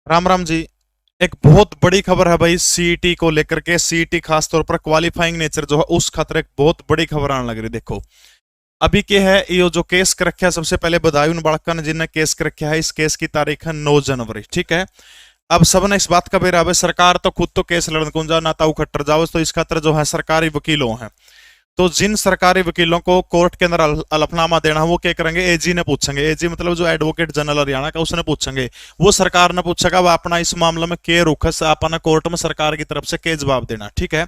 राम राम जी। एक बहुत बड़ी खबर है भाई सीईटी को लेकर के। सीईटी खास तौर पर क्वालिफाइंग नेचर जो है उस खातर एक बहुत बड़ी खबर आने लग रही। देखो अभी क्या है, ये जो केस कर रखा है, सबसे पहले बधाई उन बालका ने जिन्हें केस कर रखा है। इस केस की तारीख है 9 जनवरी, ठीक है। अब सबने इस बात का बेरा, सरकार तो खुद तो केस लड़न कुंजा ना ताऊ खट्टर जाओ, तो इस खातर जो है सरकारी वकीलों हैं, तो जिन सरकारी वकीलों को कोर्ट के अंदर हलफनामा देना है वो क्या करेंगे, एजी ने पूछेंगे। एजी मतलब जो एडवोकेट जनरल हरियाणा का, उसने पूछेंगे। वो सरकार ने पूछेगा वो अपना इस मामले में के रुख है, अपना कोर्ट में सरकार की तरफ से के जवाब देना, ठीक है।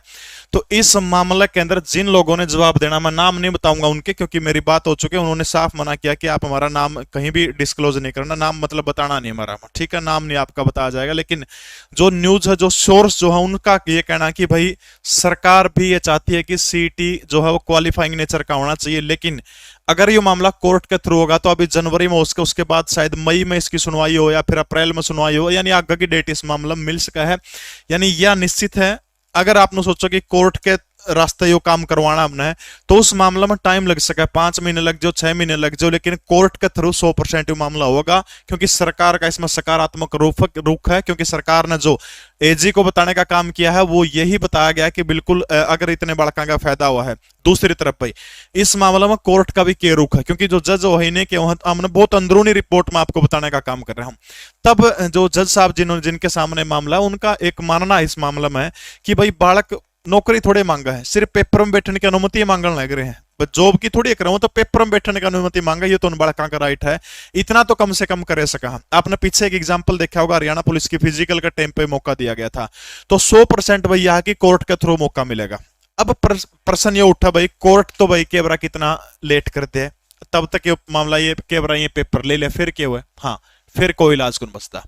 तो इस मामले के अंदर जिन लोगों ने जवाब देना, मैं नाम नहीं बताऊंगा उनके, क्योंकि मेरी बात हो चुकी है। उन्होंने साफ मना किया कि आप हमारा नाम कहीं भी डिस्क्लोज नहीं करना, नाम मतलब बताना नहीं हमारा, ठीक है। नाम नहीं आपका बताया जाएगा, लेकिन जो न्यूज है, जो सोर्स जो है, उनका ये कहना कि भाई सरकार भी ये चाहती है कि सीटी जो है वो क्वालिफाइंग नेचर का होना चाहिए। लेकिन अगर ये मामला कोर्ट के थ्रू होगा तो अभी जनवरी में उसके बाद शायद मई में इसकी सुनवाई हो या फिर अप्रैल में सुनवाई हो, यानी आगे की डेट इस मामला में मिल सका है, यानी यह निश्चित है। अगर आपने सोचो कि कोर्ट के रास्ते यो काम करवाना हमने, तो उस मामले में टाइम लग सका है, 5 महीने लग जाओ, 6 महीने लग जाओ, लेकिन कोर्ट के थ्रू 100% मामला होगा, क्योंकि सरकार का इसमें सकारात्मक रुख है। क्योंकि सरकार ने जो एजी को बताने का काम किया है वो यही बताया गया कि बिल्कुल अगर इतने बड़का का फायदा हुआ है। दूसरी तरफ भाई इस मामले में कोर्ट का भी के रुख है, क्योंकि जो जज वही के हमने बहुत अंदरूनी रिपोर्ट में आपको बताने का काम कर रहा हूं। तब जो जज साहब जिनके सामने मामला है, उनका एक मानना इस मामले में है कि भाई बालक नौकरी थोड़े मांगा है, सिर्फ पेपर में बैठने की अनुमति मांगने लग रहे हैं। जॉब की थोड़ी कर रहा हूं, तो पेपर में बैठने की अनुमति मांगा, ये तो उन बड़का का राइट है। इतना तो कम से कम करे सका। आपने पीछे एक एग्जांपल देखा होगा, हरियाणा पुलिस की फिजिकल का टाइम पे मौका दिया गया था, तो 100% भाई यहाँ की कोर्ट के थ्रू मौका मिलेगा। अब प्रश्न ये उठा भाई, कोर्ट तो भाई केवरा कितना लेट करते हैं, तब तक ये मामला ये केवरा ये पेपर ले लिया, फिर क्या हुआ? हाँ, फिर कोई इलाज कौन बचता।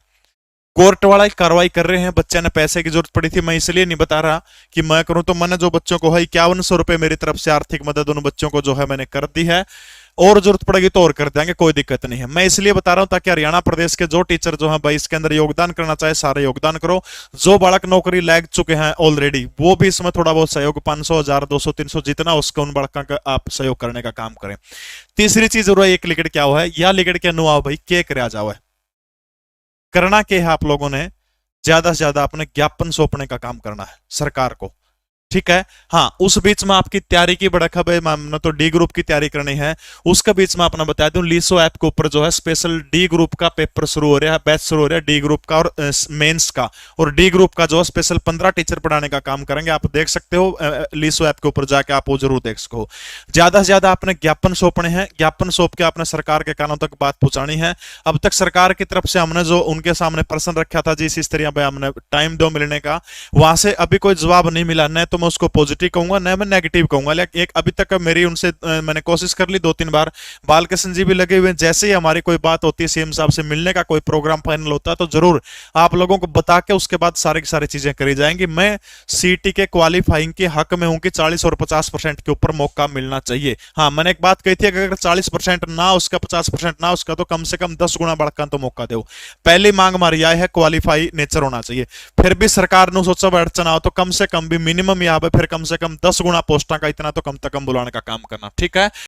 कोर्ट वाला कार्रवाई कर रहे हैं। बच्चे ने पैसे की जरूरत पड़ी थी, मैं इसलिए नहीं बता रहा कि मैं करूं, तो मैंने जो बच्चों को है 5100 रुपए मेरी तरफ से आर्थिक मदद उन बच्चों को जो है मैंने कर दी है, और जरूरत पड़ेगी तो और कर देंगे, कोई दिक्कत नहीं है। मैं इसलिए बता रहा हूं ताकि हरियाणा प्रदेश के जो टीचर जो है भाई इसके अंदर योगदान करना चाहे, सारे योगदान करो। जो बालक नौकरी लग चुके हैं ऑलरेडी, वो भी इसमें थोड़ा बहुत सहयोग, 500 1000 200 300 जितना उसका उन बालकों का आप सहयोग करने का काम करें। तीसरी चीज जरूर एक लिगड़ क्या हुआ है, या लिगड़ के अनुआव भाई के कर जाओ है, करना के है आप लोगों ने, ज्यादा से ज्यादा अपने ज्ञापन सौंपने का काम करना है सरकार को, ठीक है। हाँ, उस बीच में आपकी तैयारी की बड़ा खबर है, तो डी ग्रुप की तैयारी करनी है। उसके बीच में अपना बता दूं, लीसो ऐप के ऊपर जो है स्पेशल डी ग्रुप का पेपर शुरू हो रहा है, बैच शुरू हो रहा है डी ग्रुप का और मेंस का। और डी ग्रुप का जो है स्पेशल 15 टीचर पढ़ाने का काम करेंगे। आप देख सकते हो लीसो ऐप के ऊपर जाके, आप वो जरूर देख सको। ज्यादा से ज्यादा आपने ज्ञापन सौंपने हैं, ज्ञापन सौंप के आपने सरकार के कानों तक बात पहुंचानी है। अब तक सरकार की तरफ से हमने जो उनके सामने प्रश्न रखा था, जिस तरह पे हमने टाइम दो मिलने का, वहां से अभी कोई जवाब नहीं मिला। न तो मैं उसको पॉजिटिव कहूंगा, न मैं नेगेटिव कहूंगा, लेकिन एक अभी तक मेरी उनसे मैंने कोशिश कर ली 2-3 बार। बालकृष्ण जी भी लगे हुए, जैसे ही हमारी कोई बात होती है, सीएम साहब से मिलने का कोई प्रोग्राम फाइनल होता है, तो जरूर आप लोगों को बता के उसके बाद सारी की सारी चीजें करी जाएंगी। मैं सीटी के क्वालिफाइंग के हक में हूं कि 40 और 50% के ऊपर मौका मिलना चाहिए। हाँ, मैंने एक बात कही थी, अगर 40% ना उसका, 50% ना उसका, तो कम से कम 10 गुना बढ़कर तो मौका दो। पहली मांग हमारी यह है क्वालिफाई नेचर होना चाहिए। फिर भी सरकार ने सोचा अड़चन आओ तो कम से कम भी मिनिमम यहाँ पे फिर कम से कम 10 गुना पोस्टा का, इतना तो कम बुलाने का काम करना, ठीक है।